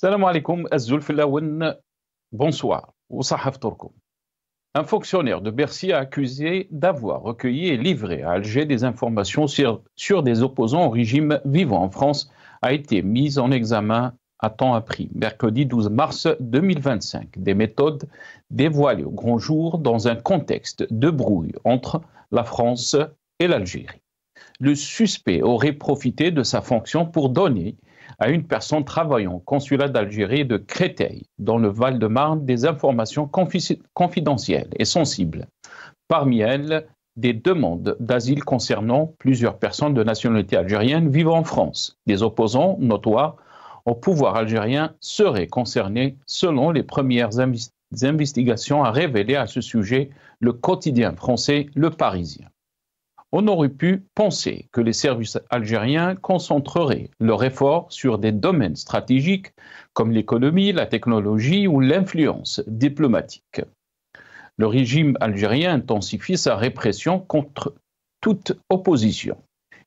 Salam alaikum, Azulfilaouen, bonsoir, Oussahaf Aftorkoum. Un fonctionnaire de Bercy a accusé d'avoir recueilli et livré à Alger des informations sur des opposants au régime vivant en France a été mis en examen à temps appris, mercredi 12 mars 2025. Des méthodes dévoilées au grand jour dans un contexte de brouille entre la France et l'Algérie. Le suspect aurait profité de sa fonction pour donner à une personne travaillant au consulat d'Algérie de Créteil, dans le Val-de-Marne, des informations confidentielles et sensibles. Parmi elles, des demandes d'asile concernant plusieurs personnes de nationalité algérienne vivant en France. Des opposants notoires au pouvoir algérien seraient concernés selon les premières investigations, a révélé à ce sujet le quotidien français Le Parisien. On aurait pu penser que les services algériens concentreraient leurs efforts sur des domaines stratégiques comme l'économie, la technologie ou l'influence diplomatique. Le régime algérien intensifie sa répression contre toute opposition,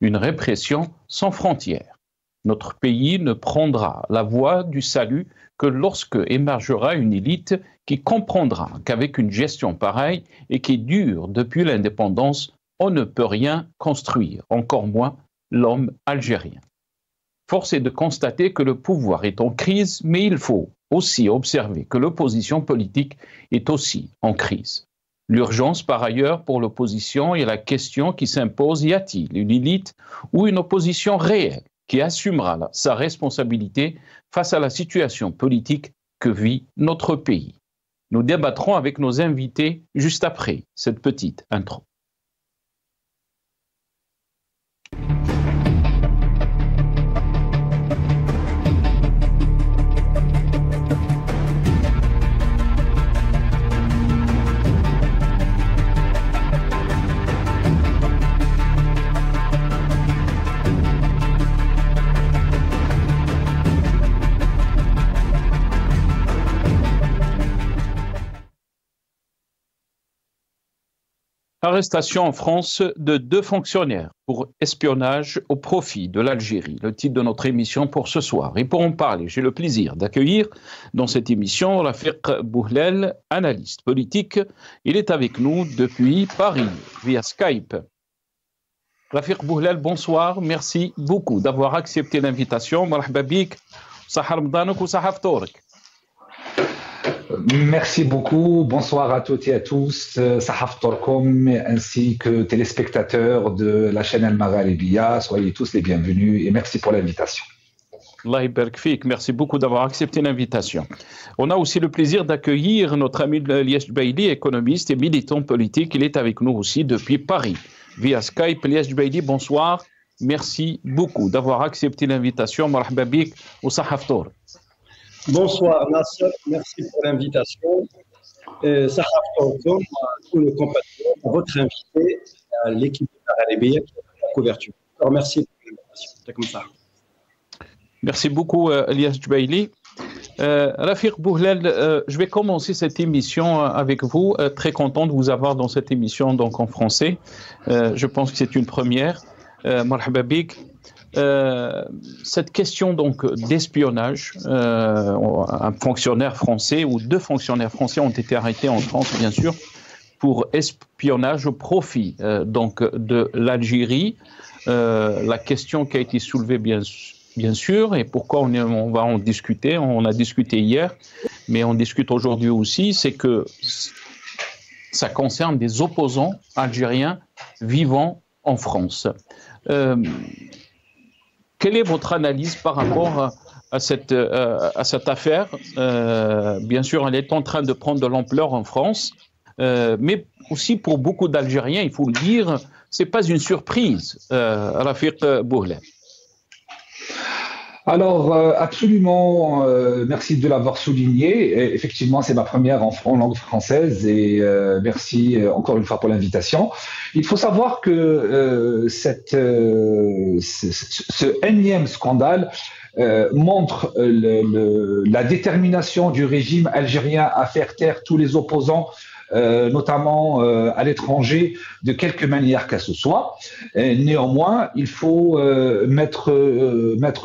une répression sans frontières. Notre pays ne prendra la voie du salut que lorsque émergera une élite qui comprendra qu'avec une gestion pareille et qui dure depuis l'indépendance, on ne peut rien construire, encore moins l'homme algérien. Force est de constater que le pouvoir est en crise, mais il faut aussi observer que l'opposition politique est aussi en crise. L'urgence, par ailleurs, pour l'opposition est la question qui s'impose: y a-t-il une élite ou une opposition réelle qui assumera sa responsabilité face à la situation politique que vit notre pays? Nous débattrons avec nos invités juste après cette petite intro. Arrestation en France de 2 fonctionnaires pour espionnage au profit de l'Algérie. Le titre de notre émission pour ce soir. Et pour en parler, j'ai le plaisir d'accueillir dans cette émission Rafiq Bouhlel, analyste politique. Il est avec nous depuis Paris, via Skype. Rafiq Bouhlel, bonsoir. Merci beaucoup d'avoir accepté l'invitation. Marhaba bik, Sahar Mdanak ou Sahaf Torek. Merci beaucoup. Bonsoir à toutes et à tous. Sahaf Torkom ainsi que téléspectateurs de la chaîne Al Magharibiya. Soyez tous les bienvenus et merci pour l'invitation. Allah Ibarak Fik. Merci beaucoup d'avoir accepté l'invitation. On a aussi le plaisir d'accueillir notre ami Liège Baili, économiste et militant politique. Il est avec nous aussi depuis Paris, via Skype. Liège Baili, bonsoir. Merci beaucoup d'avoir accepté l'invitation. Marhaba bik ou Sahaf Torek. Bonsoir Nasser, merci pour l'invitation. Sahaf Torkom, tous nos compatriotes, votre invité, à l'équipe de la Magharibiya qui a fait la couverture. Alors, merci pour l'invitation. C'est comme ça. Merci beaucoup, Elias Djbaili. Rafiq Bouhlel, je vais commencer cette émission avec vous. Très content de vous avoir dans cette émission donc en français. Je pense que c'est une première. Marhaba bik. Cette question donc d'espionnage, un fonctionnaire français ou 2 fonctionnaires français ont été arrêtés en France, bien sûr, pour espionnage au profit donc de l'Algérie. La question qui a été soulevée, bien sûr, et pourquoi on va en discuter, on a discuté hier, mais on discute aujourd'hui aussi, c'est que ça concerne des opposants algériens vivant en France. Quelle est votre analyse par rapport à cette affaire? Bien sûr, elle est en train de prendre de l'ampleur en France, mais aussi pour beaucoup d'Algériens, il faut le dire, ce n'est pas une surprise, Rafiq Bouhlel. Alors, absolument, merci de l'avoir souligné. Et effectivement, c'est ma première en langue française et merci encore une fois pour l'invitation. Il faut savoir que ce énième scandale montre la détermination du régime algérien à faire taire tous les opposants notamment à l'étranger, de quelque manière que ce soit. Néanmoins, il faut mettre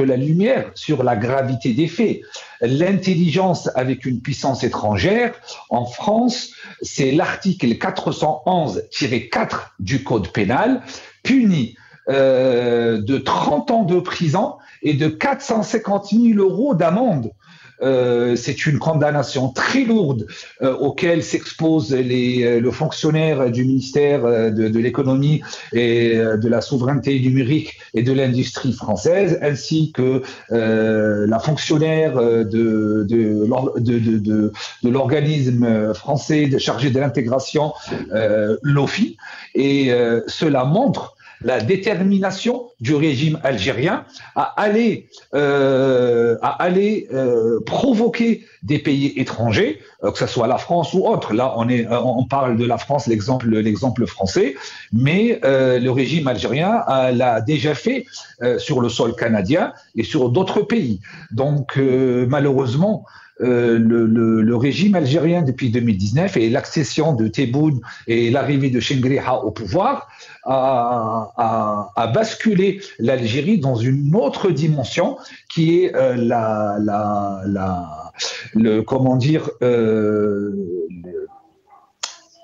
la lumière sur la gravité des faits. L'intelligence avec une puissance étrangère, en France, c'est l'article 411-4 du Code pénal, punit de 30 ans de prison et de 450 000 € d'amende. C'est une condamnation très lourde auquel s'expose le fonctionnaire du ministère de l'économie et de la souveraineté numérique et de l'industrie française, ainsi que la fonctionnaire de l'organisme français chargé de l'intégration, l'OFI. Et cela montre la détermination du régime algérien à aller provoquer des pays étrangers, que ce soit la France ou autre. Là, on parle de la France, l'exemple français, mais le régime algérien l'a déjà fait sur le sol canadien et sur d'autres pays. Donc, malheureusement, le régime algérien depuis 2019 et l'accession de Tebboune et l'arrivée de Chengriha au pouvoir a basculé l'Algérie dans une autre dimension qui est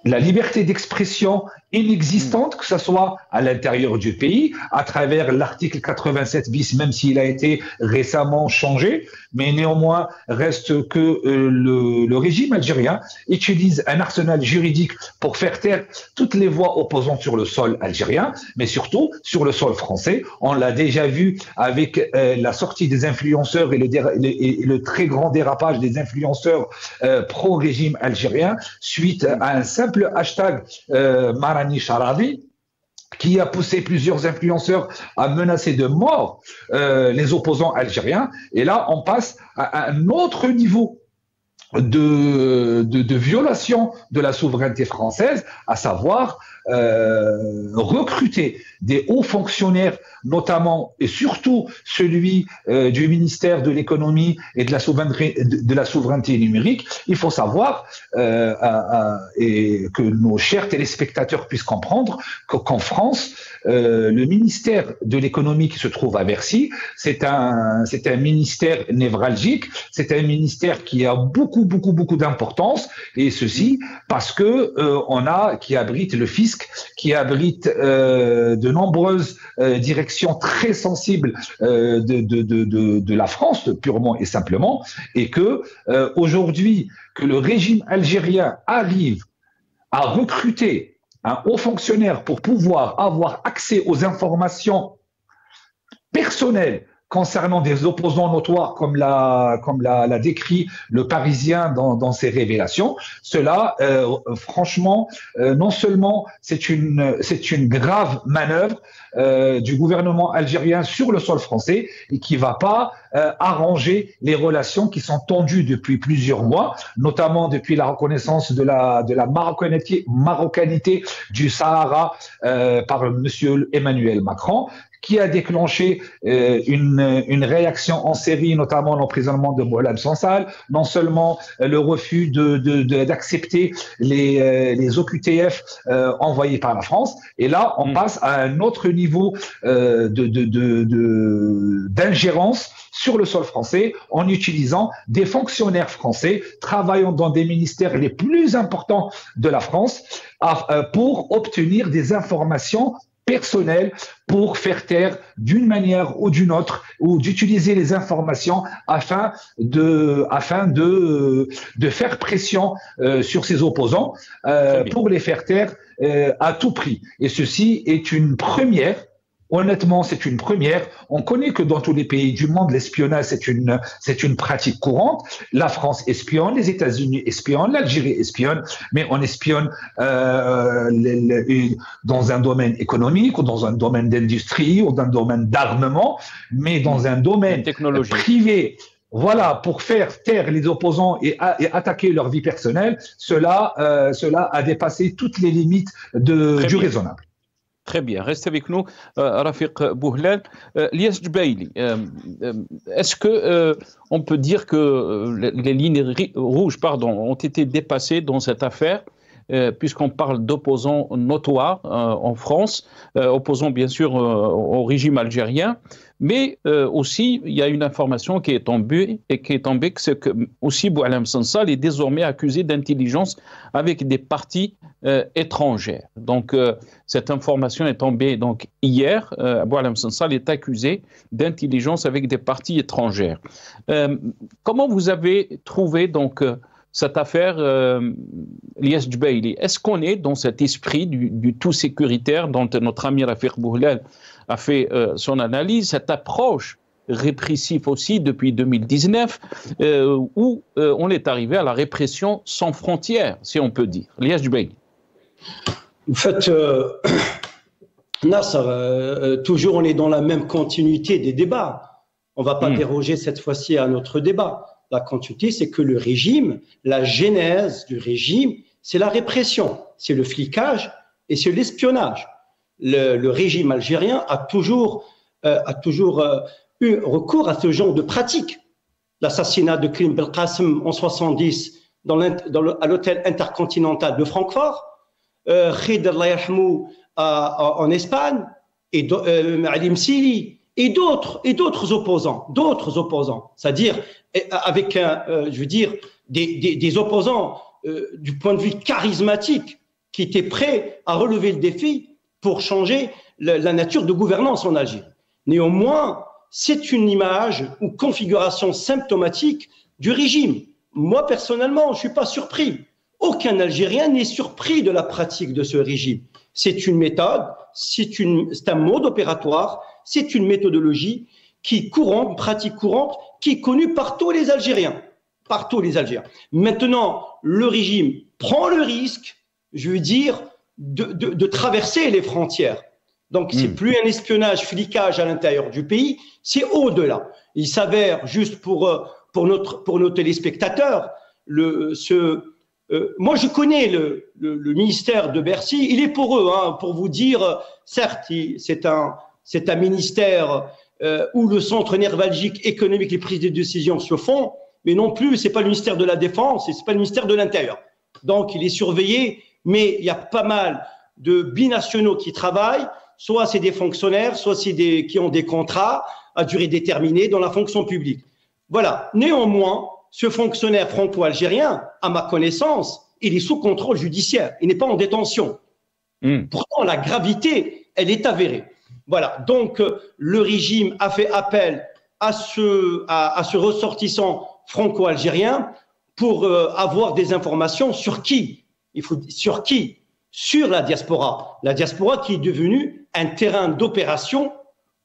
la liberté d'expression inexistante, que ce soit à l'intérieur du pays, à travers l'article 87 bis, même s'il a été récemment changé, mais néanmoins reste que le régime algérien utilise un arsenal juridique pour faire taire toutes les voix opposantes sur le sol algérien, mais surtout sur le sol français. On l'a déjà vu avec la sortie des influenceurs et le très grand dérapage des influenceurs pro-régime algérien suite à un simple hashtag Marani Sharabi, qui a poussé plusieurs influenceurs à menacer de mort les opposants algériens. Et là, on passe à un autre niveau de violation de la souveraineté française, à savoir recruter des hauts fonctionnaires, notamment et surtout celui du ministère de l'économie et de la souveraineté numérique. Il faut savoir et que nos chers téléspectateurs puissent comprendre qu'en France, le ministère de l'économie qui se trouve à Bercy, c'est un ministère névralgique, c'est un ministère qui a beaucoup d'importance, et ceci parce que qui abrite le fisc, qui abrite de nombreuses directions très sensibles de la France, purement et simplement, et que aujourd'hui, que le régime algérien arrive à recruter un haut fonctionnaire pour pouvoir avoir accès aux informations personnelles concernant des opposants notoires, comme l'a décrit le Parisien dans ses révélations, cela, franchement, non seulement c'est une grave manœuvre du gouvernement algérien sur le sol français et qui va pas arranger les relations qui sont tendues depuis plusieurs mois, notamment depuis la reconnaissance de la marocanité du Sahara par Monsieur Emmanuel Macron, qui a déclenché une réaction en série, notamment l'emprisonnement de Mohamed Sansal, non seulement le refus d'accepter les OQTF envoyés par la France, et là on passe à un autre niveau d'ingérence sur le sol français en utilisant des fonctionnaires français travaillant dans des ministères les plus importants de la France pour obtenir des informations personnel pour faire taire d'une manière ou d'une autre, ou d'utiliser les informations afin de faire pression sur ses opposants pour les faire taire à tout prix. Et ceci est une première. Honnêtement, c'est une première. On connaît que dans tous les pays du monde, l'espionnage, c'est une pratique courante. La France espionne, les États-Unis espionnent, l'Algérie espionne, mais on espionne dans un domaine économique, ou dans un domaine d'industrie, ou dans un domaine d'armement, mais dans un domaine privé. Voilà, pour faire taire les opposants et attaquer leur vie personnelle, cela a dépassé toutes les limites du raisonnable. Très bien, reste avec nous, Rafiq Bouhlal. Lies Djbaili, est-ce que on peut dire que les lignes rouges ont été dépassées dans cette affaire puisqu'on parle d'opposants notoires en France, opposants bien sûr au régime algérien, mais aussi il y a une information qui est tombée, c'est que aussi Boualem Sansal est désormais accusé d'intelligence avec des parties étrangères. Donc cette information est tombée donc hier. Boualem Sansal est accusé d'intelligence avec des parties étrangères. Comment vous avez trouvé donc cette affaire Lies Djebaili? Est-ce qu'on est dans cet esprit du tout sécuritaire dont notre ami Rafiq Bouhlal a fait son analyse, cette approche répressive aussi depuis 2019, où on est arrivé à la répression sans frontières, si on peut dire. Lies Djebaili. En fait, Nasser, toujours on est dans la même continuité des débats. On ne va pas déroger cette fois-ci à notre débat. La continuité, c'est que le régime, la genèse du régime, c'est la répression, c'est le flicage et c'est l'espionnage. Le régime algérien a toujours eu recours à ce genre de pratique. L'assassinat de Krim Belkacem en 70 à l'hôtel intercontinental de Francfort, Khalid Allah yarhamou en Espagne, et Ali Msili, et d'autres opposants, c'est-à-dire avec des opposants du point de vue charismatique qui étaient prêts à relever le défi pour changer la nature de gouvernance en Algérie. Néanmoins, c'est une image ou configuration symptomatique du régime. Moi, personnellement, je ne suis pas surpris. Aucun Algérien n'est surpris de la pratique de ce régime. C'est une méthode, c'est un mode opératoire, c'est une méthodologie une pratique courante, qui est connue par tous les Algériens. Par tous les Algériens. Maintenant, le régime prend le risque, je veux dire, de traverser les frontières. Donc, c'est plus un espionnage, flicage à l'intérieur du pays, c'est au-delà. Il s'avère, juste pour nos téléspectateurs, moi, je connais le ministère de Bercy. Il est pour eux, pour vous dire, certes, c'est un ministère où le centre névralgique économique, les prises de décision se font, mais non plus, c'est pas le ministère de la Défense et c'est pas le ministère de l'Intérieur. Donc, il est surveillé, mais il y a pas mal de binationaux qui travaillent. Soit c'est des fonctionnaires, soit c'est qui ont des contrats à durée déterminée dans la fonction publique. Voilà. Néanmoins, ce fonctionnaire franco-algérien, à ma connaissance, il est sous contrôle judiciaire. Il n'est pas en détention. Pourtant, la gravité, elle est avérée. Voilà. Donc, le régime a fait appel à ce ressortissant franco-algérien pour avoir des informations sur qui? Sur la diaspora. La diaspora qui est devenue un terrain d'opération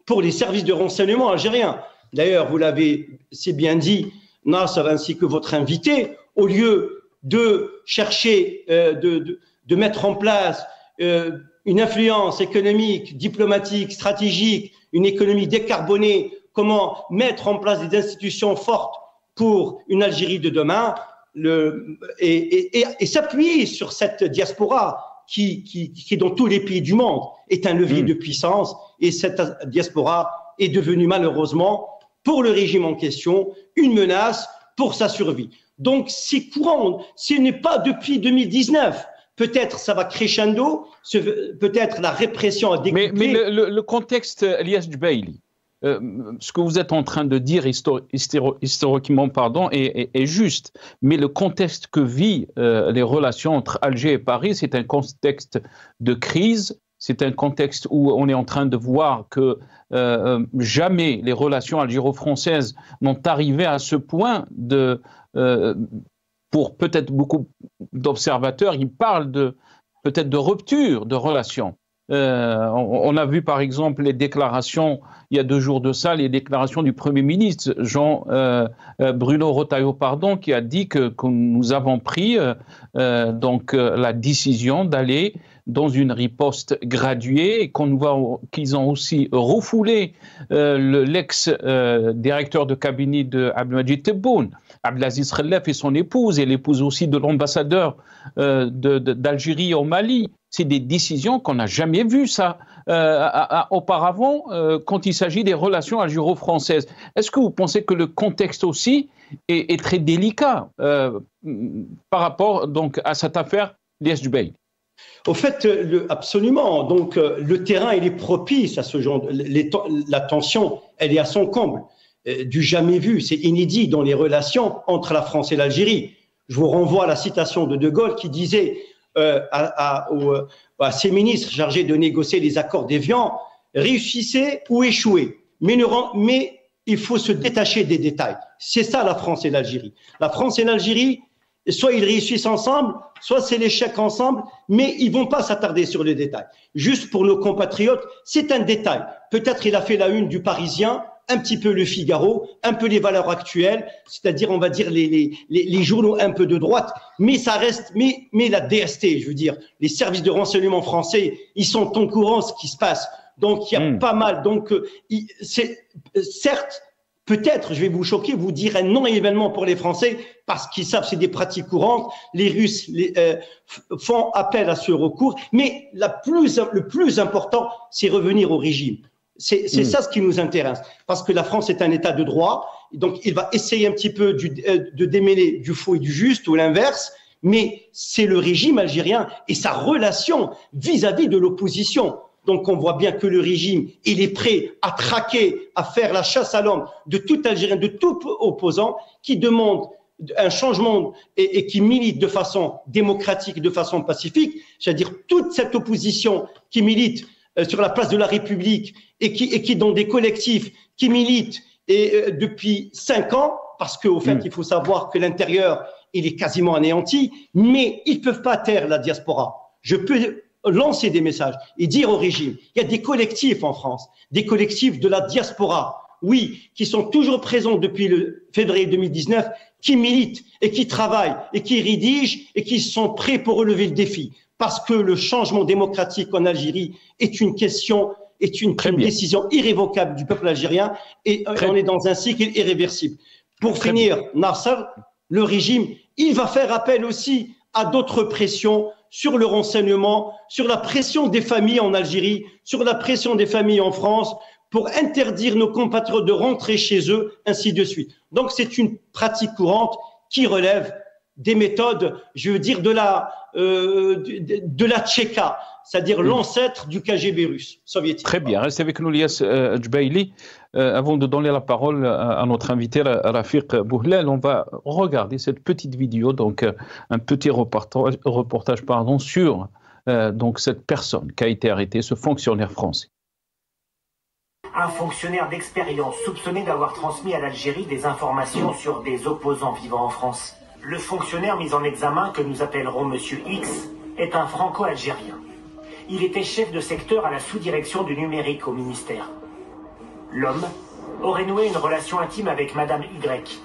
pour les services de renseignement algériens. D'ailleurs, vous l'avez si bien dit, Nasser, ainsi que votre invité, au lieu de chercher de mettre en place une influence économique, diplomatique, stratégique, une économie décarbonée, comment mettre en place des institutions fortes pour une Algérie de demain, et s'appuyer sur cette diaspora qui est dans tous les pays du monde, est un levier de puissance, et cette diaspora est devenue malheureusement, pour le régime en question, une menace pour sa survie. Donc c'est courant, ce n'est pas depuis 2019. Peut-être ça va crescendo, peut-être la répression a décuplé. Mais le contexte, Lies Djebaili, ce que vous êtes en train de dire historiquement, est juste. Mais le contexte que vit les relations entre Alger et Paris, c'est un contexte de crise. C'est un contexte où on est en train de voir que jamais les relations algéro-françaises n'ont arrivé à ce point pour peut-être beaucoup d'observateurs, ils parlent peut-être de rupture de relations. On a vu par exemple les déclarations, il y a 2 jours de ça, les déclarations du Premier ministre, Bruno Retailleau, qui a dit que nous avons pris la décision d'aller dans une riposte graduée et qu'ils ont aussi refoulé l'ex-directeur de cabinet de Abdelmadjid Tebboune, Abdelaziz Khelef et son épouse, et l'épouse aussi de l'ambassadeur d'Algérie au Mali. C'est des décisions qu'on n'a jamais vues, ça, auparavant, quand il s'agit des relations algéro-françaises. Est-ce que vous pensez que le contexte aussi est très délicat par rapport donc, à cette affaire Lies Jubaili. Au fait, absolument. Donc, le terrain, il est propice à ce genre. La tension, elle est à son comble. Du jamais vu, c'est inédit dans les relations entre la France et l'Algérie. Je vous renvoie à la citation de De Gaulle qui disait à ses ministres chargés de négocier les accords d'Évian, réussissez ou échouez. Mais il faut se détacher des détails. C'est ça la France et l'Algérie. La France et l'Algérie, soit ils réussissent ensemble, soit c'est l'échec ensemble, mais ils vont pas s'attarder sur les détails. Juste pour nos compatriotes, c'est un détail. Peut-être il a fait la une du Parisien, un petit peu le Figaro, un peu les Valeurs Actuelles, c'est-à-dire on va dire les journaux un peu de droite, mais ça reste, mais la DST, je veux dire, les services de renseignement français, ils sont au courant de ce qui se passe. Donc il y a pas mal. Donc certes, peut-être, je vais vous choquer, vous dire un non-événement pour les Français parce qu'ils savent c'est des pratiques courantes. Les Russes font appel à ce recours, mais le plus important, c'est revenir au régime. C'est ça ce qui nous intéresse, parce que la France est un État de droit, donc il va essayer un petit peu de démêler du faux et du juste ou l'inverse, mais c'est le régime algérien et sa relation vis-à-vis de l'opposition. Donc on voit bien que le régime, il est prêt à traquer, à faire la chasse à l'homme de tout Algérien, de tout opposant qui demande un changement et qui milite de façon démocratique, de façon pacifique, c'est-à-dire toute cette opposition qui milite sur la place de la République et qui dans des collectifs qui militent depuis 5 ans, parce qu'au fait, il faut savoir que l'intérieur, il est quasiment anéanti, mais ils ne peuvent pas taire la diaspora. Je peux lancer des messages et dire au régime, il y a des collectifs en France, des collectifs de la diaspora, oui, qui sont toujours présents depuis le février 2019, qui militent et qui travaillent et qui rédigent et qui sont prêts pour relever le défi. Parce que le changement démocratique en Algérie est une question, est une décision irrévocable du peuple algérien et on est dans un cycle irréversible. Pour finir, Nasser, le régime, il va faire appel aussi à d'autres pressions sur le renseignement, sur la pression des familles en Algérie, sur la pression des familles en France, pour interdire nos compatriotes de rentrer chez eux, ainsi de suite. Donc c'est une pratique courante qui relève des méthodes, je veux dire, de la Tchéka, c'est-à-dire l'ancêtre du KGB russe, soviétique. Très bien, restez avec nous, Lies Jubaili. Avant de donner la parole à notre invité, Rafiq Bouhlel, on va regarder cette petite vidéo, donc un petit reportage sur donc cette personne qui a été arrêtée, ce fonctionnaire français. Un fonctionnaire d'expérience soupçonné d'avoir transmis à l'Algérie des informations sur des opposants vivant en France. Le fonctionnaire mis en examen, que nous appellerons Monsieur X, est un franco-algérien. Il était chef de secteur à la sous-direction du numérique au ministère. L'homme aurait noué une relation intime avec Madame Y,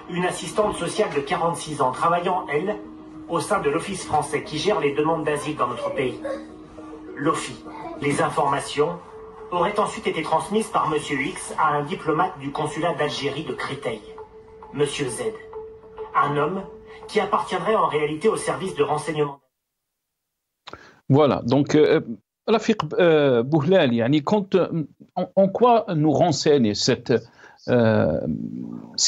une assistante sociale de 46 ans, travaillant, elle, au sein de l'Office français qui gère les demandes d'asile dans notre pays. L'OFI. Les informations auraient ensuite été transmises par Monsieur X à un diplomate du consulat d'Algérie de Créteil, Monsieur Z. Un homme qui appartiendrait en réalité au service de renseignement. Voilà, donc Rafiq Bouhlel, en quoi nous renseigne ces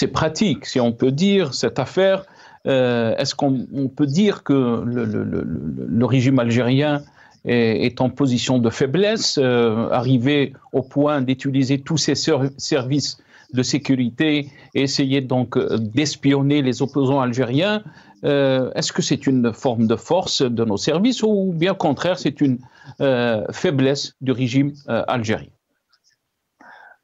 pratiques, si on peut dire, cette affaire? Est-ce qu'on peut dire que le régime algérien est en position de faiblesse, arrivé au point d'utiliser tous ses services de sécurité et essayer donc d'espionner les opposants algériens? Est-ce que c'est une forme de force de nos services ou bien au contraire c'est une faiblesse du régime algérien?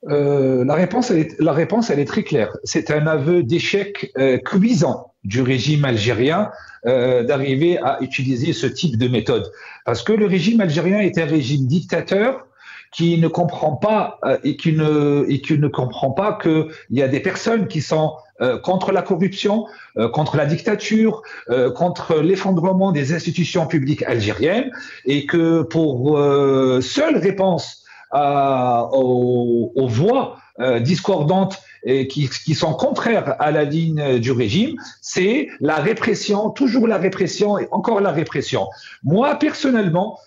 La réponse elle est très claire. C'est un aveu d'échec cuisant du régime algérien d'arriver à utiliser ce type de méthode. Parce que le régime algérien est un régime dictateur qui ne comprend pas et qui ne comprend pas qu'il y a des personnes qui sont contre la corruption, contre la dictature, contre l'effondrement des institutions publiques algériennes, et que pour seule réponse aux voix discordantes et qui sont contraires à la ligne du régime, c'est la répression, toujours la répression et encore la répression. Moi, personnellement,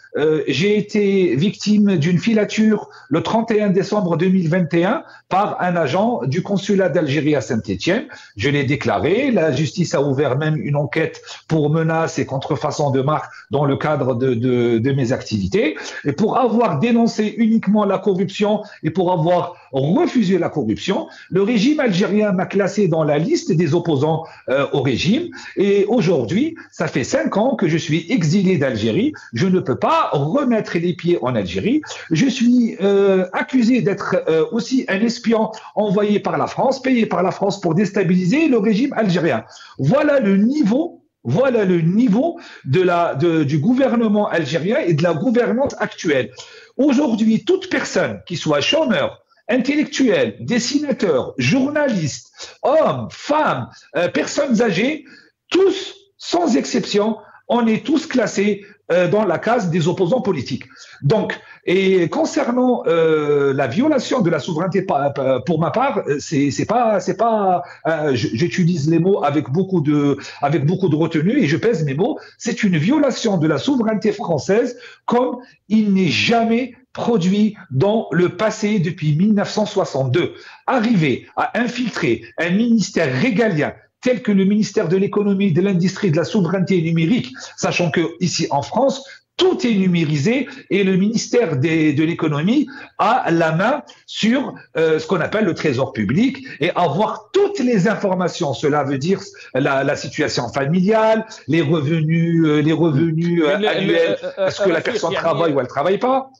j'ai été victime d'une filature le 31 décembre 2021 par un agent du consulat d'Algérie à Saint-Étienne. Je l'ai déclaré. La justice a ouvert même une enquête pour menaces et contrefaçon de marque dans le cadre de mes activités. Et pour avoir dénoncé uniquement la corruption et pour avoir refusé la corruption, le régime algérien m'a classé dans la liste des opposants au régime. Et aujourd'hui, ça fait 5 ans que je suis exilé d'Algérie. Je ne peux pas remettre les pieds en Algérie. Je suis accusé d'être aussi un espion envoyé par la France, payé par la France pour déstabiliser le régime algérien. Voilà le niveau du gouvernement algérien et de la gouvernance actuelle. Aujourd'hui, toute personne qui soit chômeur, intellectuel, dessinateur, journaliste, hommes, femmes, personnes âgées, tous, sans exception, on est tous classés dans la case des opposants politiques. Donc, et concernant la violation de la souveraineté, pour ma part, c'est pas, j'utilise les mots avec beaucoup de retenue et je pèse mes mots. C'est une violation de la souveraineté française comme il n'est jamais produit dans le passé depuis 1962. Arriver à infiltrer un ministère régalien tel que le ministère de l'économie, de l'industrie, de la souveraineté numérique, sachant que ici en France, tout est numérisé et le ministère de l'économie a la main sur ce qu'on appelle le trésor public et avoir toutes les informations. Cela veut dire la situation familiale, les revenus annuels, est-ce que la personne travaille ou elle ne travaille pas?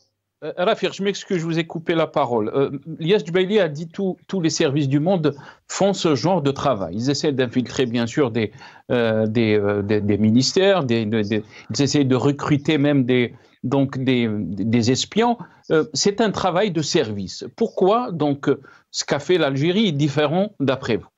Rafir, je m'excuse, je vous ai coupé la parole. Lyes Jubaili a dit tous les services du monde font ce genre de travail. Ils essaient d'infiltrer, bien sûr, des ministères, ils essaient de recruter même des espions. C'est un travail de service. Pourquoi, donc, ce qu'a fait l'Algérie est différent d'après vous?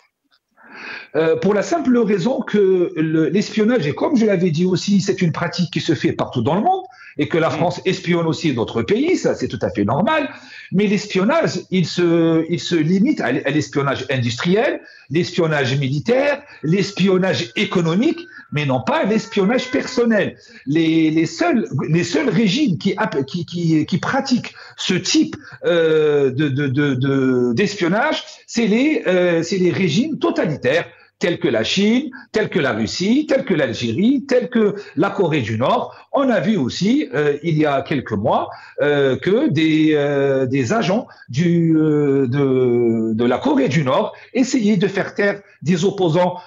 Pour la simple raison que l'espionnage, et comme je l'avais dit aussi, c'est une pratique qui se fait partout dans le monde, et que la France espionne aussi d'autres pays, ça c'est tout à fait normal, mais l'espionnage, il se limite à l'espionnage industriel, l'espionnage militaire, l'espionnage économique, mais non pas l'espionnage personnel. Les seuls régimes qui pratiquent ce type d'espionnage, c'est les régimes totalitaires, tels que la Chine, tels que la Russie, tels que l'Algérie, tels que la Corée du Nord. On a vu aussi, il y a quelques mois, que des agents de la Corée du Nord essayaient de faire taire des opposants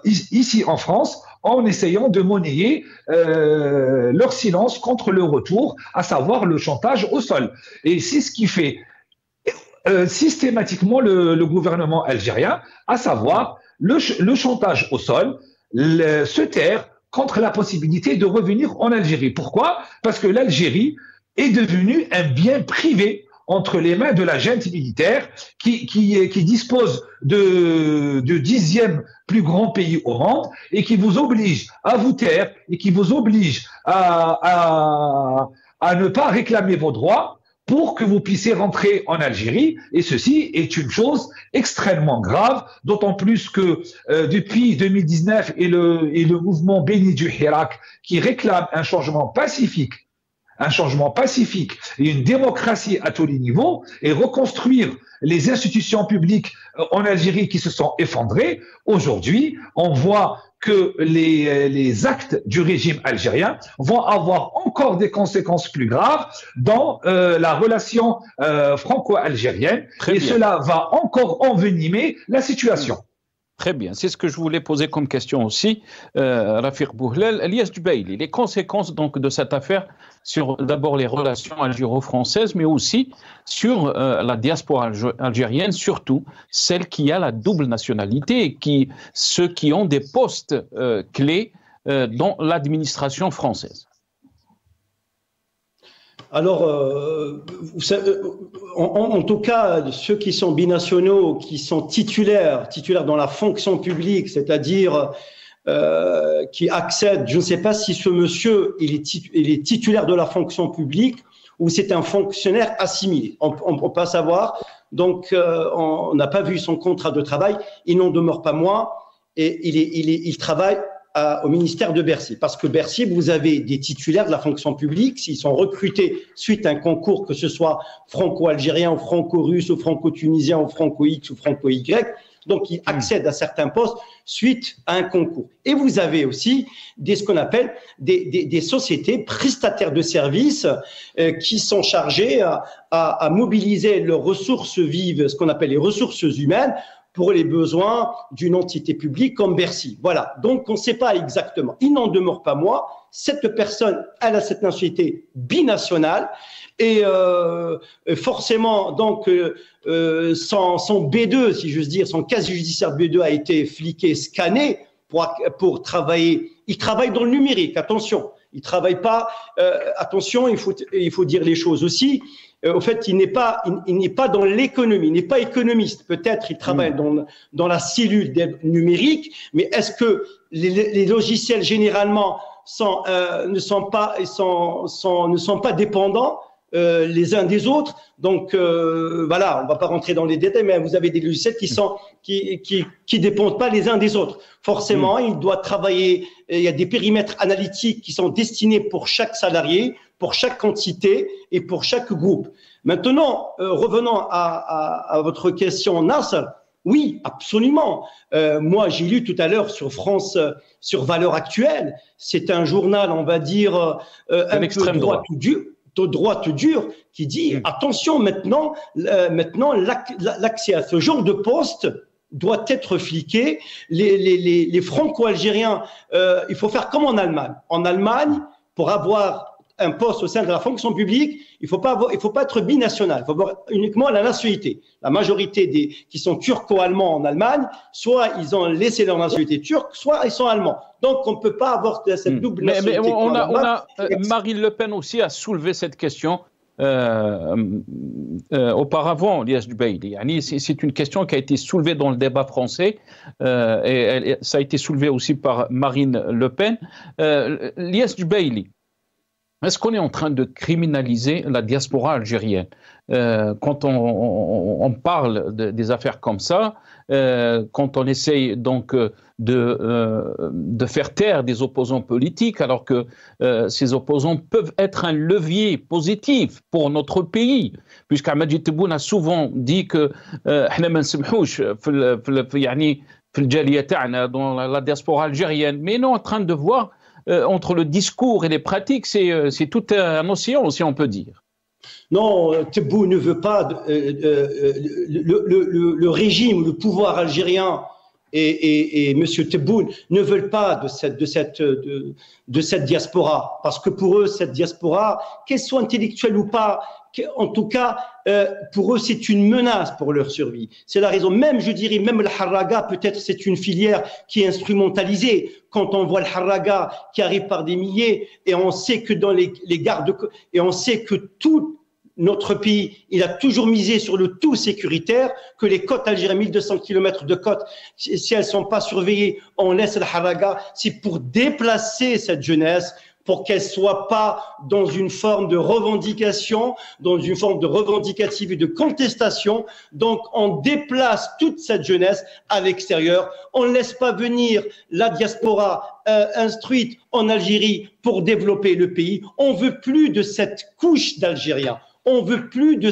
ici en France en essayant de monnayer leur silence contre le retour, à savoir le chantage au sol. Et c'est ce qui fait systématiquement le gouvernement algérien, à savoir le chantage au sol, se taire contre la possibilité de revenir en Algérie. Pourquoi? Parce que l'Algérie est devenue un bien privé entre les mains de la junte militaire qui dispose de 10e plus grand pays au monde et qui vous oblige à vous taire et qui vous oblige à ne pas réclamer vos droits pour que vous puissiez rentrer en Algérie. Et ceci est une chose extrêmement grave, d'autant plus que depuis 2019 et le mouvement béni du Hirak qui réclame un changement pacifique et une démocratie à tous les niveaux et reconstruire les institutions publiques en Algérie qui se sont effondrées. Aujourd'hui, on voit que les actes du régime algérien vont avoir encore des conséquences plus graves dans la relation franco-algérienne et cela va encore envenimer la situation. Très bien, c'est ce que je voulais poser comme question aussi, Rafir Bouhlel. Lyes Jubaili, les conséquences donc de cette affaire sur d'abord les relations algéro-françaises, mais aussi sur la diaspora algérienne, surtout celle qui a la double nationalité et ceux qui ont des postes clés dans l'administration française. Alors, en tout cas, ceux qui sont binationaux, qui sont titulaires dans la fonction publique, c'est-à-dire qui accèdent, je ne sais pas si ce monsieur il est titulaire de la fonction publique ou c'est un fonctionnaire assimilé. On ne peut pas savoir. Donc, on n'a pas vu son contrat de travail. Il n'en demeure pas moins et il travaille au ministère de Bercy. Parce que Bercy, vous avez des titulaires de la fonction publique, s'ils sont recrutés suite à un concours, que ce soit franco-algérien, ou franco-russe, ou franco-tunisien, ou franco-X, ou franco-Y, donc ils accèdent à certains postes suite à un concours. Et vous avez aussi ce qu'on appelle des sociétés prestataires de services qui sont chargées à mobiliser leurs ressources vives, ce qu'on appelle les ressources humaines, pour les besoins d'une entité publique comme Bercy. Voilà, donc on ne sait pas exactement. Il n'en demeure pas moins, cette personne, elle a cette nationalité binationale et forcément, donc, son B2, si j'ose dire, son casier judiciaire B2 a été fliqué, scanné pour travailler. Il travaille dans le numérique, attention. Il ne travaille pas, attention, il faut dire les choses aussi. Au fait, il n'est pas dans l'économie, il n'est pas économiste. Peut-être il travaille dans la cellule numérique, mais est-ce que les logiciels généralement ne sont pas dépendants les uns des autres? Donc voilà, on ne va pas rentrer dans les détails, mais vous avez des logiciels qui dépendent pas les uns des autres. Forcément, il doit travailler. Il y a des périmètres analytiques qui sont destinés pour chaque salarié, pour chaque entité et pour chaque groupe. Maintenant, revenons à votre question, Nasser. Oui, absolument. Moi, j'ai lu tout à l'heure sur France, sur Valeurs Actuelles. C'est un journal, on va dire, un peu droite dure, qui dit attention, maintenant l'accès à ce genre de poste doit être fliqué. Les franco-algériens, il faut faire comme en Allemagne. En Allemagne, pour avoir un poste au sein de la fonction publique, il faut pas être binational, il faut avoir uniquement la nationalité. La majorité qui sont turco-allemands en Allemagne, soit ils ont laissé leur nationalité turque, soit ils sont allemands. Donc on ne peut pas avoir cette double nationalité. Mais Marine Le Pen aussi a soulevé cette question auparavant, Lias Jubaili. C'est une question qui a été soulevée dans le débat français et ça a été soulevé aussi par Marine Le Pen. Lias Jubaili, est-ce qu'on est en train de criminaliser la diaspora algérienne? Quand on parle des affaires comme ça, quand on essaye donc de faire taire des opposants politiques, alors que ces opposants peuvent être un levier positif pour notre pays, puisqu'Amajid Tebboune a souvent dit que احنا ما نسمحوش في الجالية تاعنا dans la diaspora algérienne, mais nous on est en train de voir entre le discours et les pratiques, c'est tout un océan, si on peut dire. Non, Tebboune ne veut pas le régime, le pouvoir algérien et M. Tebboune ne veulent pas de cette diaspora, parce que pour eux, cette diaspora, qu'elle soit intellectuelle ou pas, en tout cas, pour eux, c'est une menace pour leur survie. C'est la raison. Même, je dirais, même le harraga, peut-être c'est une filière qui est instrumentalisée. Quand on voit le harraga qui arrive par des milliers, et on sait que dans les gardes, et on sait que tout notre pays, il a toujours misé sur le tout sécuritaire, que les côtes algériennes, 1200 km de côtes, si elles sont pas surveillées, on laisse le harraga. C'est pour déplacer cette jeunesse, pour qu'elle soit pas dans une forme de revendication, dans une forme de revendicative et de contestation. Donc, on déplace toute cette jeunesse à l'extérieur. On ne laisse pas venir la diaspora instruite en Algérie pour développer le pays. On veut plus de cette couche d'Algériens. On veut plus de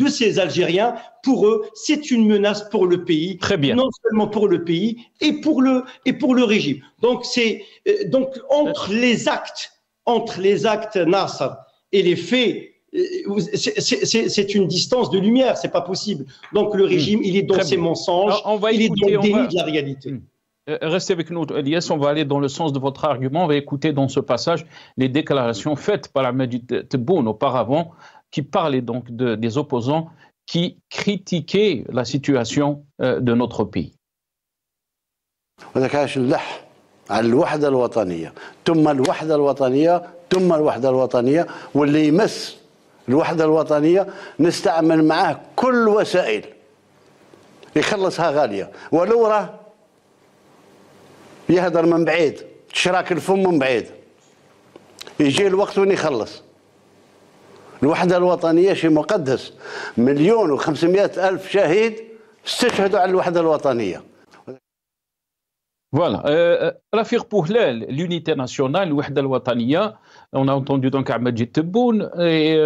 ces Algériens. Pour eux, c'est une menace pour le pays. Très bien. Non seulement pour le pays et pour le régime. Donc entre les actes Nasser et les faits, c'est une distance de lumière. C'est pas possible. Donc le régime, il est dans ses mensonges. Il est dans le déni de la réalité. Restez avec nous, Elias, on va aller dans le sens de votre argument. On va écouter dans ce passage les déclarations faites par Amajid Tebboune auparavant, qui parlait donc des opposants qui critiquaient la situation de notre pays. على الوحدة الوطنية ثم الوحدة الوطنية ثم الوحدة الوطنية واللي يمس الوحدة الوطنية نستعمل معاه كل وسائل يخلصها غالية ولو راه يهدر من بعيد شراك الفم من بعيد يجي الوقت وين يخلص. الوحدة الوطنية شيء مقدس. 1,500,000 شهيد استشهدوا على الوحدة الوطنية. Voilà. Rafik Pouhlal, l'unité nationale, الوحدة الوطنية, on a entendu donc Ahmed Tebboune, et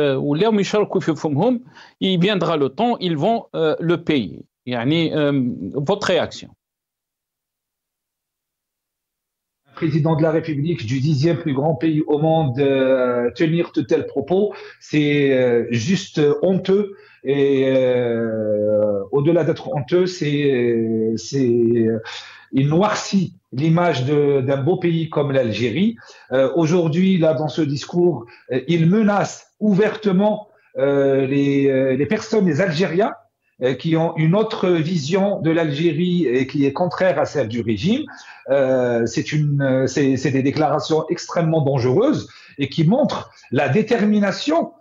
il viendra le temps, ils vont le payer. Yani, votre réaction? Président de la République du 10e plus grand pays au monde tenir de tels propos, c'est juste honteux. Et au-delà d'être honteux, il noircit l'image d'un beau pays comme l'Algérie. Aujourd'hui, là, dans ce discours, il menace ouvertement les personnes, les Algériens, qui ont une autre vision de l'Algérie et qui est contraire à celle du régime. C'est des déclarations extrêmement dangereuses et qui montrent la détermination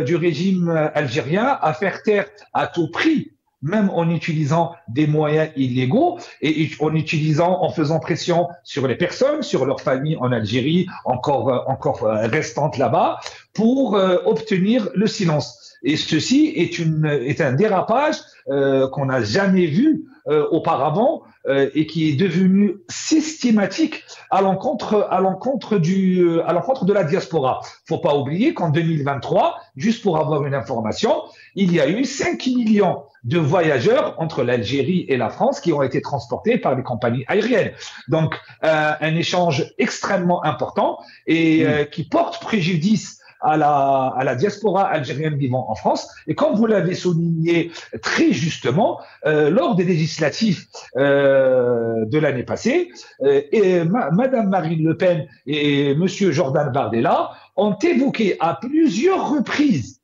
du régime algérien à faire taire à tout prix, même en utilisant des moyens illégaux et en faisant pression sur les personnes, sur leurs familles en Algérie, encore restantes là-bas, pour obtenir le silence. Et ceci est un dérapage qu'on n'a jamais vu auparavant et qui est devenu systématique à l'encontre de la diaspora. Faut pas oublier qu'en 2023, juste pour avoir une information, il y a eu 5 millions de voyageurs entre l'Algérie et la France qui ont été transportés par les compagnies aériennes. Donc, un échange extrêmement important et qui porte préjudice à la diaspora algérienne vivant en France. Et comme vous l'avez souligné très justement, lors des législatives de l'année passée, Madame Marine Le Pen et Monsieur Jordan Bardella ont évoqué à plusieurs reprises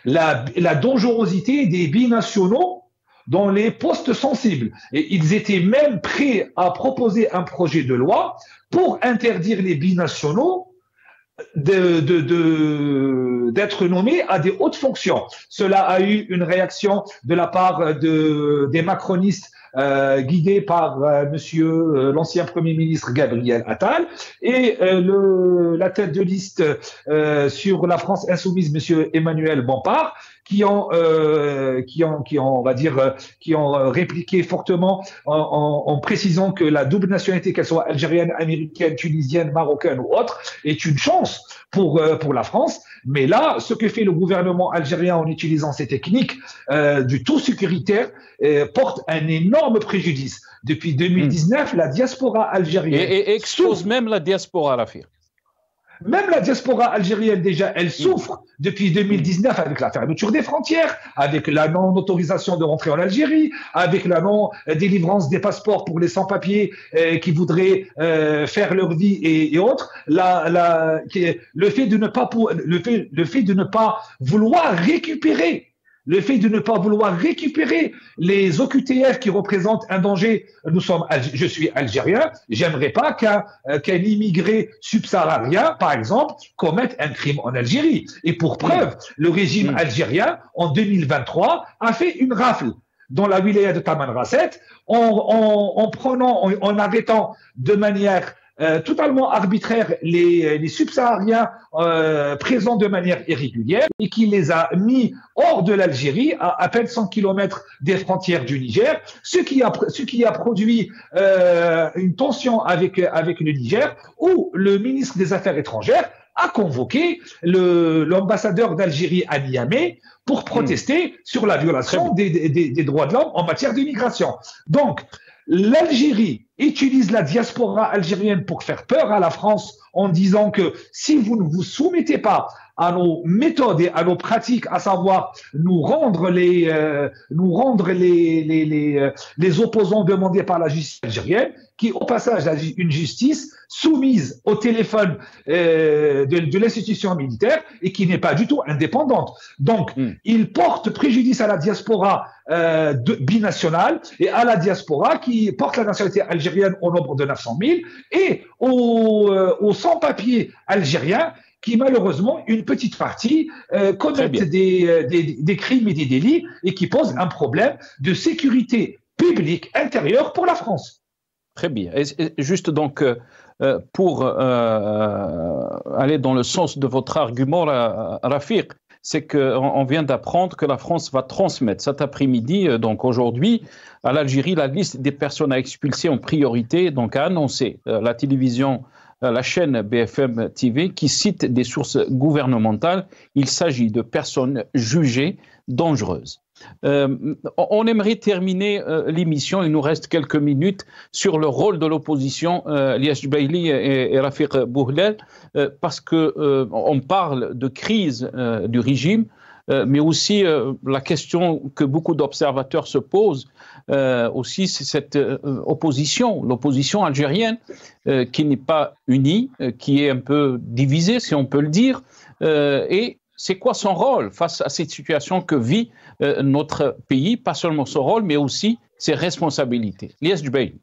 la dangerosité des binationaux dans les postes sensibles. Et ils étaient même prêts à proposer un projet de loi pour interdire les binationaux d'être nommés à des hautes fonctions. Cela a eu une réaction de la part des macronistes guidés par l'ancien Premier ministre Gabriel Attal et la tête de liste sur la France insoumise, monsieur Emmanuel Bompard, qui ont répliqué fortement en précisant que la double nationalité, qu'elle soit algérienne, américaine, tunisienne, marocaine ou autre, est une chance pour la France. Mais là, ce que fait le gouvernement algérien en utilisant ces techniques du tout sécuritaire porte un énorme préjudice. Depuis 2019, la diaspora algérienne... Et expose même la diaspora, Rafik. Même la diaspora algérienne, déjà, elle souffre depuis 2019 avec la fermeture des frontières, avec la non-autorisation de rentrer en Algérie, avec la non-délivrance des passeports pour les sans-papiers qui voudraient faire leur vie et autres. Le fait de ne pas vouloir récupérer les OQTF qui représentent un danger. Je suis algérien, j'aimerais pas qu'un immigré subsaharien, par exemple, commette un crime en Algérie. Et pour preuve, le régime algérien, en 2023, a fait une rafle dans la wilaya de Tamanrasset en arrêtant de manière totalement arbitraire les subsahariens présents de manière irrégulière et qui les a mis hors de l'Algérie à peine 100 km des frontières du Niger, ce qui a produit une tension avec le Niger où le ministre des Affaires étrangères a convoqué l'ambassadeur d'Algérie à Niamey pour protester sur la violation des droits de l'homme en matière d'immigration. Donc, l'Algérie utilise la diaspora algérienne pour faire peur à la France en disant que si vous ne vous soumettez pas à nos méthodes et à nos pratiques, à savoir nous rendre les opposants demandés par la justice algérienne, qui au passage a une justice soumise au téléphone de l'institution militaire et qui n'est pas du tout indépendante. Donc, il porte préjudice à la diaspora binationale et à la diaspora qui porte la nationalité algérienne au nombre de 900 000 et aux sans-papiers algériens qui malheureusement, une petite partie, commettent des crimes et des délits et qui posent un problème de sécurité publique intérieure pour la France. Très bien. Et juste donc, pour aller dans le sens de votre argument, Rafik, c'est qu'on vient d'apprendre que la France va transmettre cet après-midi, donc aujourd'hui, à l'Algérie, la liste des personnes à expulser en priorité, donc a annoncé la télévision, la chaîne BFM TV, qui cite des sources gouvernementales. Il s'agit de personnes jugées dangereuses. On aimerait terminer l'émission, il nous reste quelques minutes, sur le rôle de l'opposition, Liass Jubaili et Rafiq Bouhlel, parce qu'on parle de crise du régime, mais aussi la question que beaucoup d'observateurs se posent, aussi c'est cette opposition, l'opposition algérienne, qui n'est pas unie, qui est un peu divisée, si on peut le dire, et c'est quoi son rôle face à cette situation que vit notre pays, pas seulement son rôle, mais aussi ses responsabilités. Liass Jubaili.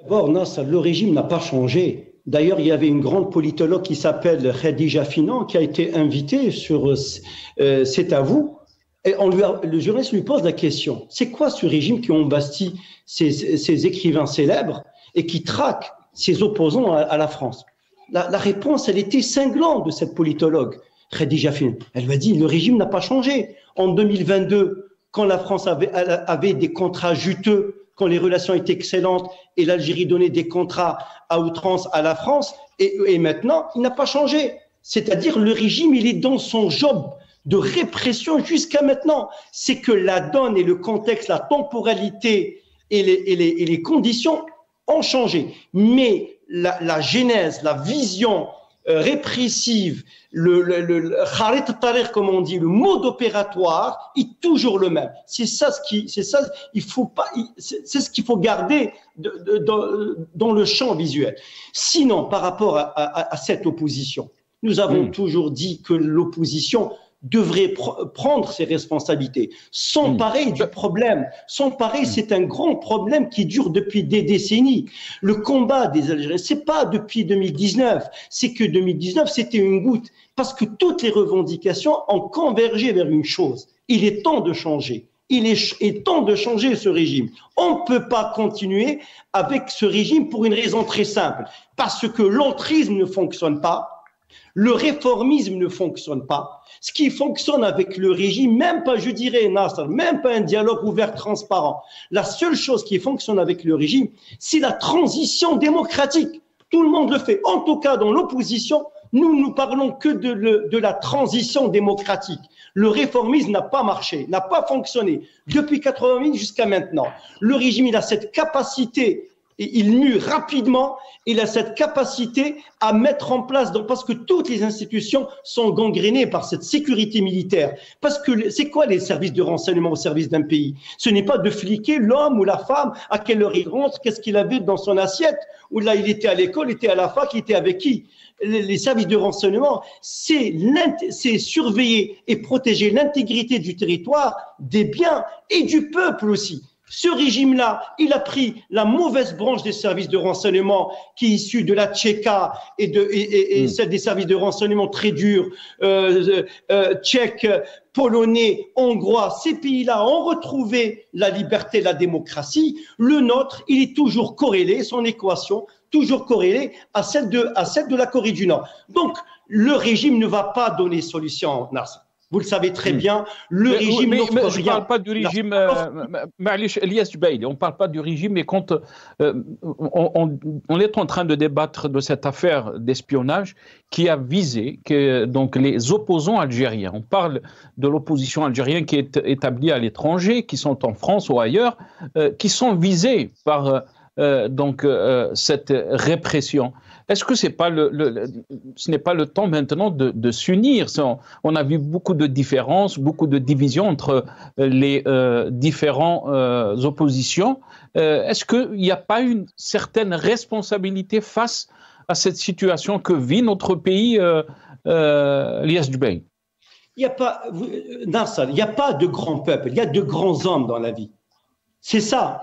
D'abord, Nasser, le régime n'a pas changé. D'ailleurs, il y avait une grande politologue qui s'appelle Khadija Finan qui a été invitée sur C'est à vous. Et le journaliste lui pose la question, c'est quoi ce régime qui embastille ces écrivains célèbres et qui traque ses opposants à la France? La réponse, elle était cinglante de cette politologue, Khadija Finan. Elle lui a dit, le régime n'a pas changé. En 2022, quand la France avait des contrats juteux, quand les relations étaient excellentes et l'Algérie donnait des contrats à outrance à la France, et maintenant, il n'a pas changé. C'est-à-dire, le régime, il est dans son job de répression jusqu'à maintenant. C'est que la donne et le contexte, la temporalité et les conditions ont changé. Mais la genèse, la vision répressive, comme on dit, le mode opératoire est toujours le même. C'est ça il faut pas, c'est ce qu'il faut garder dans le champ visuel. Sinon, par rapport à cette opposition, nous avons toujours dit que l'opposition devrait prendre ses responsabilités, s'emparer du problème. S'emparer, c'est un grand problème qui dure depuis des décennies. Le combat des Algériens, c'est pas depuis 2019, c'est que 2019, c'était une goutte, parce que toutes les revendications ont convergé vers une chose. Il est temps de changer. Il est temps de changer ce régime. On ne peut pas continuer avec ce régime pour une raison très simple, parce que l'entrisme ne fonctionne pas. Le réformisme ne fonctionne pas. Ce qui fonctionne avec le régime, même pas, je dirais, Nasser, même pas un dialogue ouvert, transparent. La seule chose qui fonctionne avec le régime, c'est la transition démocratique. Tout le monde le fait. En tout cas, dans l'opposition, nous parlons que de la transition démocratique. Le réformisme n'a pas marché, n'a pas fonctionné depuis 80 jusqu'à maintenant. Le régime, il a cette capacité. Et il mue rapidement, il a cette capacité à mettre en place, parce que toutes les institutions sont gangrénées par cette sécurité militaire. Parce que c'est quoi les services de renseignement au service d'un pays? Ce n'est pas de fliquer l'homme ou la femme, à quelle heure il rentre, qu'est-ce qu'il avait dans son assiette, ou là il était à l'école, il était à la fac, il était avec qui? Les services de renseignement, c'est surveiller et protéger l'intégrité du territoire, des biens et du peuple aussi. Ce régime-là, il a pris la mauvaise branche des services de renseignement qui est issue de la Tchéka et celle des services de renseignement très durs, tchèques, polonais, hongrois. Ces pays-là ont retrouvé la liberté, la démocratie. Le nôtre, il est toujours corrélé, son équation, toujours corrélée à celle de la Corée du Nord. Donc, le régime ne va pas donner solution, Nasser. Vous le savez très bien, le régime n'offre rien. Je ne parle pas du régime, Liass Jubaili, on ne parle pas du régime, mais quand on est en train de débattre de cette affaire d'espionnage qui a visé donc les opposants algériens. On parle de l'opposition algérienne qui est établie à l'étranger, qui sont en France ou ailleurs, qui sont visés par cette répression. Est-ce que ce n'est pas le temps maintenant de s'unir? On a vu beaucoup de différences, beaucoup de divisions entre les différentes oppositions. Est-ce qu'il n'y a pas une certaine responsabilité face à cette situation que vit notre pays, Liass Jubaili? Il n'y a pas, Nasser, il n'y a pas de grands peuples, il y a de grands hommes dans la vie. C'est ça.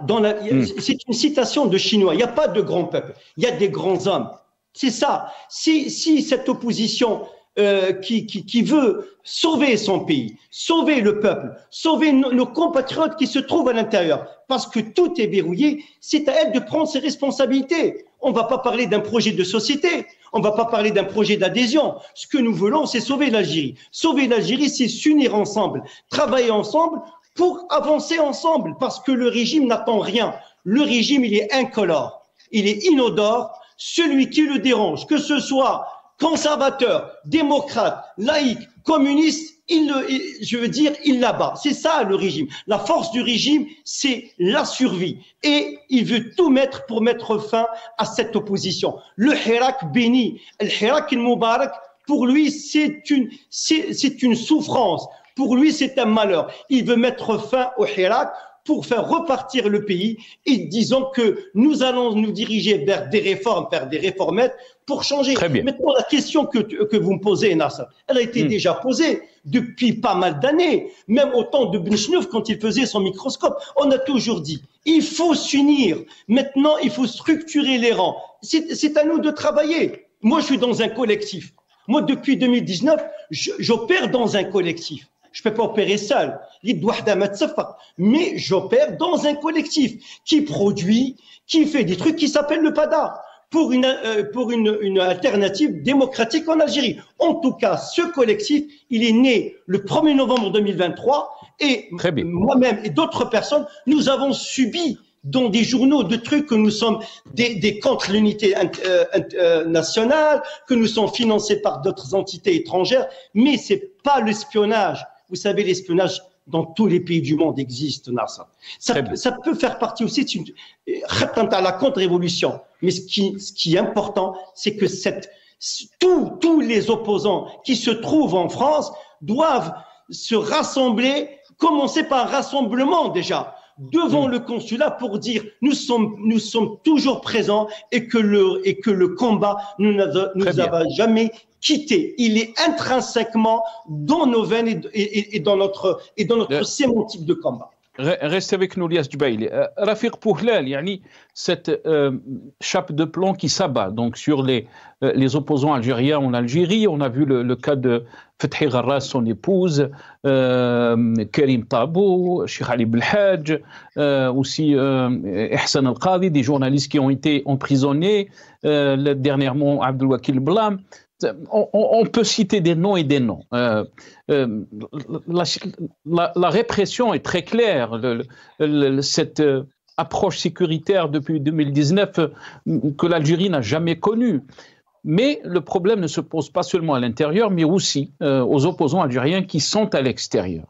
C'est une citation de Chinois. Il n'y a pas de grands peuples, il y a des grands hommes. C'est ça. Si cette opposition qui veut sauver son pays, sauver le peuple, sauver nos compatriotes qui se trouvent à l'intérieur, parce que tout est verrouillé, c'est à elle de prendre ses responsabilités. On ne va pas parler d'un projet de société, on ne va pas parler d'un projet d'adhésion. Ce que nous voulons, c'est sauver l'Algérie. Sauver l'Algérie, c'est s'unir ensemble, travailler ensemble pour avancer ensemble, parce que le régime n'attend rien. Le régime, il est incolore, il est inodore. Celui qui le dérange, que ce soit conservateur, démocrate, laïque, communiste, il l'abat. C'est ça le régime. La force du régime, c'est la survie. Et il veut tout mettre pour mettre fin à cette opposition. Le Hirak béni, le Hirak al-Mubarak, pour lui, c'est une souffrance. Pour lui, c'est un malheur. Il veut mettre fin au Hirak pour faire repartir le pays et disons que nous allons nous diriger vers des réformes, vers des réformettes pour changer. Très bien. Maintenant, la question que vous me posez, Nasser, elle a été déjà posée depuis pas mal d'années. Même au temps de Benchnouf, quand il faisait son microscope, on a toujours dit, il faut s'unir. Maintenant, il faut structurer les rangs. C'est à nous de travailler. Moi, je suis dans un collectif. Moi, depuis 2019, j'opère dans un collectif. Je ne peux pas opérer seul, mais j'opère dans un collectif qui produit, qui fait des trucs qui s'appellent le PADA pour une alternative démocratique en Algérie. En tout cas, ce collectif, il est né le 1er novembre 2023 et moi-même et d'autres personnes, nous avons subi dans des journaux de trucs que nous sommes des contre l'unité nationale, que nous sommes financés par d'autres entités étrangères, mais c'est pas l'espionnage. Vous savez, l'espionnage dans tous les pays du monde existe, Nasser. Ça peut faire partie aussi de la contre-révolution. Mais ce qui est important, c'est que tous les opposants qui se trouvent en France doivent se rassembler, commencer par un rassemblement déjà, devant le consulat pour dire nous sommes toujours présents et que le combat nous a jamais quitté. Il est intrinsèquement dans nos veines et dans notre sémantique de combat. Reste avec nous, Lias Djubaili. Rafiq Pouhlal, yani, cette chape de plomb qui s'abat donc sur les opposants algériens en Algérie. On a vu le cas de Fethi Gharras, son épouse, Karim Tabou, Cheikh Ali Belhadj, aussi Ihsan Al-Qadi, des journalistes qui ont été emprisonnés, dernièrement Abdelwakil Blam. On peut citer des noms et des noms. La répression est très claire. Cette approche sécuritaire depuis 2019 que l'Algérie n'a jamais connue. Mais le problème ne se pose pas seulement à l'intérieur, mais aussi aux opposants algériens qui sont à l'extérieur.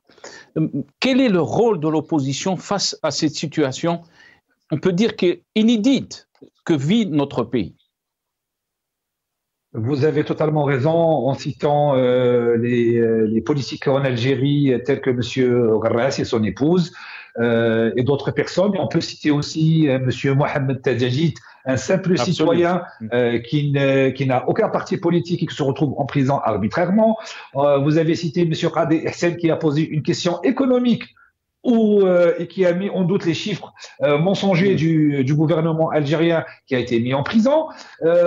Quel est le rôle de l'opposition face à cette situation, on peut dire inédite, que vit notre pays? Vous avez totalement raison en citant les politiques en Algérie tels que M. Gharras et son épouse et d'autres personnes. On peut citer aussi M. Mohamed Tadjadjit, un simple citoyen qui n'a aucun parti politique et qui se retrouve en prison arbitrairement. Vous avez cité M. Qadi Hssen qui a posé une question économique et qui a mis en doute les chiffres mensongers du gouvernement algérien qui a été mis en prison.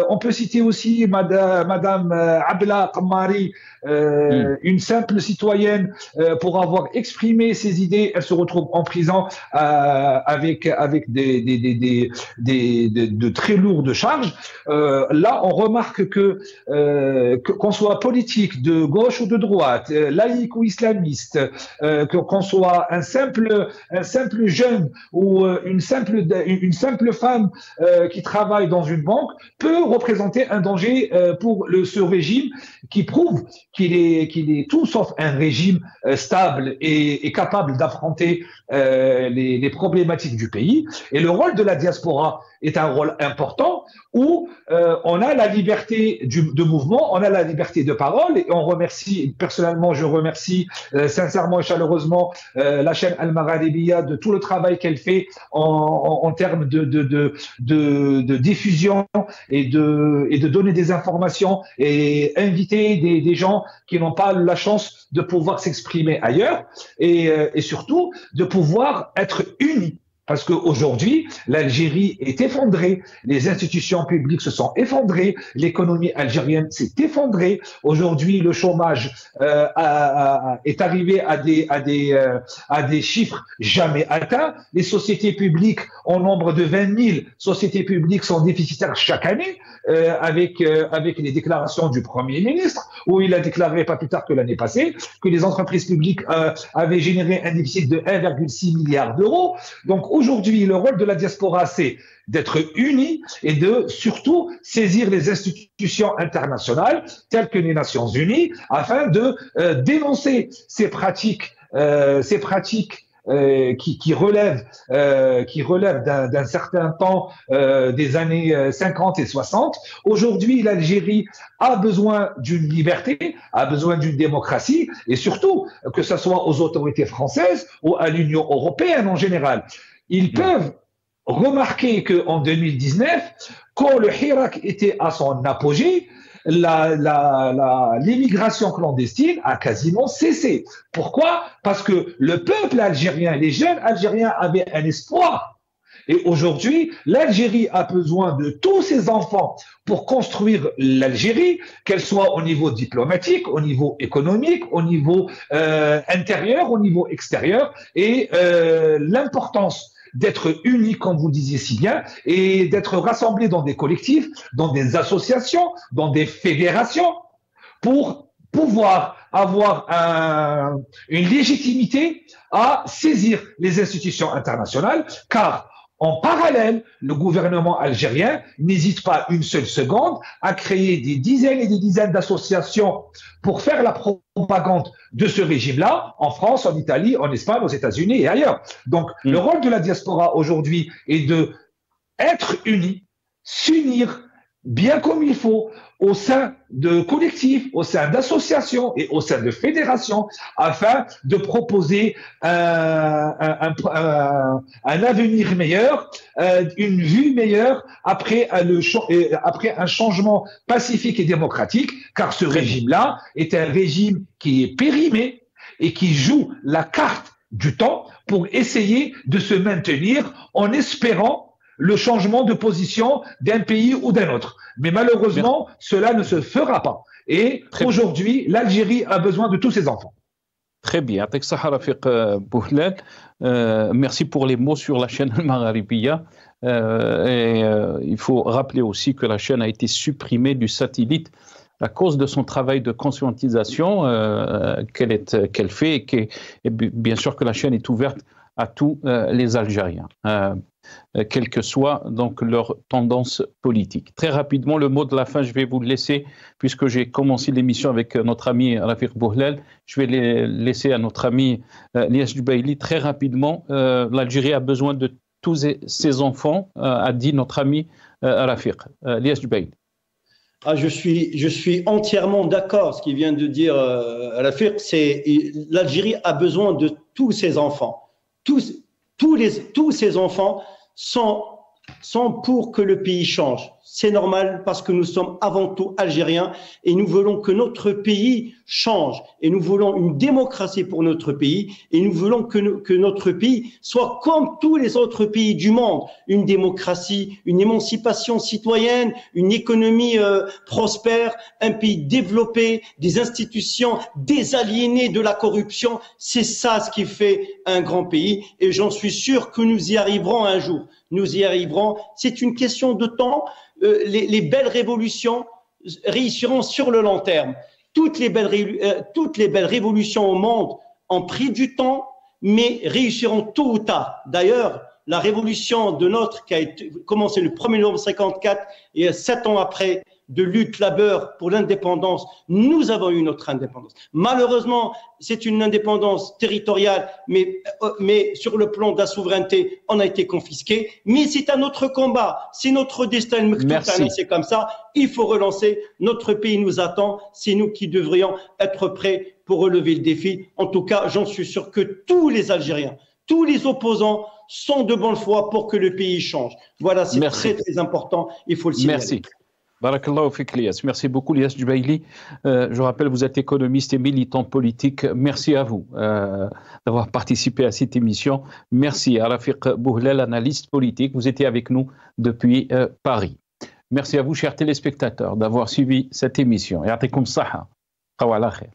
On peut citer aussi Madame Abla Qammari, une simple citoyenne, pour avoir exprimé ses idées, elle se retrouve en prison avec de très lourdes charges. Là, on remarque qu'on soit politique de gauche ou de droite, laïque ou islamiste, qu'on soit un simple jeune ou une simple femme qui travaille dans une banque peut représenter un danger pour ce régime qui prouve qu'il est tout sauf un régime stable et capable d'affronter les problématiques du pays. Et le rôle de la diaspora est un rôle important où on a la liberté de mouvement, on a la liberté de parole, et on remercie, personnellement je remercie sincèrement et chaleureusement la chaîne Al-Magharibiya de tout le travail qu'elle fait en termes de diffusion et de donner des informations et inviter des gens qui n'ont pas la chance de pouvoir s'exprimer ailleurs et surtout de pouvoir être unis. Parce qu'aujourd'hui, l'Algérie est effondrée, les institutions publiques se sont effondrées, l'économie algérienne s'est effondrée. Aujourd'hui, le chômage est arrivé à des chiffres jamais atteints. Les sociétés publiques, au nombre de 20 000 sociétés publiques, sont déficitaires chaque année, avec les déclarations du Premier ministre, où il a déclaré, pas plus tard que l'année passée, que les entreprises publiques avaient généré un déficit de 1,6 milliard d'euros. Donc aujourd'hui, le rôle de la diaspora, c'est d'être unis et de surtout saisir les institutions internationales telles que les Nations Unies afin de dénoncer ces pratiques qui relèvent d'un certain temps des années 50 et 60. Aujourd'hui, l'Algérie a besoin d'une liberté, a besoin d'une démocratie, et surtout, que ce soit aux autorités françaises ou à l'Union européenne en général. Ils peuvent remarquer qu'en 2019, quand le Hirak était à son apogée, l'immigration clandestine a quasiment cessé. Pourquoi? Parce que le peuple algérien, les jeunes Algériens avaient un espoir. Et aujourd'hui, l'Algérie a besoin de tous ses enfants pour construire l'Algérie, qu'elle soit au niveau diplomatique, au niveau économique, au niveau intérieur, au niveau extérieur. Et l'importance d'être unis, comme vous disiez si bien, et d'être rassemblés dans des collectifs, dans des associations, dans des fédérations, pour pouvoir avoir une légitimité à saisir les institutions internationales, car en parallèle, le gouvernement algérien n'hésite pas une seule seconde à créer des dizaines et des dizaines d'associations pour faire la propagande de ce régime-là, en France, en Italie, en Espagne, aux États-Unis et ailleurs. Donc, le rôle de la diaspora aujourd'hui est de être unis, s'unir bien comme il faut au sein de collectifs, au sein d'associations et au sein de fédérations afin de proposer un avenir meilleur, une vue meilleure après un changement pacifique et démocratique, car ce régime-là est un régime qui est périmé et qui joue la carte du temps pour essayer de se maintenir en espérant le changement de position d'un pays ou d'un autre. Mais malheureusement, cela ne se fera pas. Et aujourd'hui, l'Algérie a besoin de tous ses enfants. Très bien. Merci pour les mots sur la chaîne Al-Magharibiya. Il faut rappeler aussi que la chaîne a été supprimée du satellite à cause de son travail de conscientisation qu'elle fait et bien sûr que la chaîne est ouverte à tous les Algériens. Quelle que soit donc leur tendance politique. Très rapidement, le mot de la fin, je vais vous le laisser, puisque j'ai commencé l'émission avec notre ami Rafiq Bouhlel. Je vais laisser à notre ami Lias Jubaili. Très rapidement, l'Algérie a besoin de tous ses enfants, a dit notre ami Rafiq. Lias Jubaili. Je suis entièrement d'accord. Ce qu'il vient de dire Rafiq, c'est l'Algérie a besoin de tous ses enfants. Tous ces enfants sont pour que le pays change. C'est normal parce que nous sommes avant tout algériens et nous voulons que notre pays change et nous voulons une démocratie pour notre pays et nous voulons que notre pays soit comme tous les autres pays du monde, une démocratie, une émancipation citoyenne, une économie prospère, un pays développé, des institutions désaliénées de la corruption. C'est ça ce qui fait un grand pays et j'en suis sûr que nous y arriverons un jour. Nous y arriverons. C'est une question de temps. Les belles révolutions réussiront sur le long terme. Toutes les belles révolutions au monde ont pris du temps, mais réussiront tôt ou tard. D'ailleurs, la révolution de notre qui a commencé le 1er novembre 1954 et 7 ans après de lutte labeur pour l'indépendance, nous avons eu notre indépendance. Malheureusement, c'est une indépendance territoriale, mais sur le plan de la souveraineté, on a été confisqué. Mais c'est un autre combat, c'est notre destin. C'est comme ça. Il faut relancer. Notre pays nous attend. C'est nous qui devrions être prêts pour relever le défi. En tout cas, j'en suis sûr que tous les Algériens, tous les opposants sont de bonne foi pour que le pays change. Voilà, c'est très très important. Il faut le signaler. Merci. Barakallahu fik Lias. Merci beaucoup Lias Djubaili. Je rappelle, vous êtes économiste et militant politique. Merci à vous d'avoir participé à cette émission. Merci à Rafiq Bouhlel, analyste politique. Vous étiez avec nous depuis Paris. Merci à vous, chers téléspectateurs, d'avoir suivi cette émission. Ya'atikum saha. Qawala khair.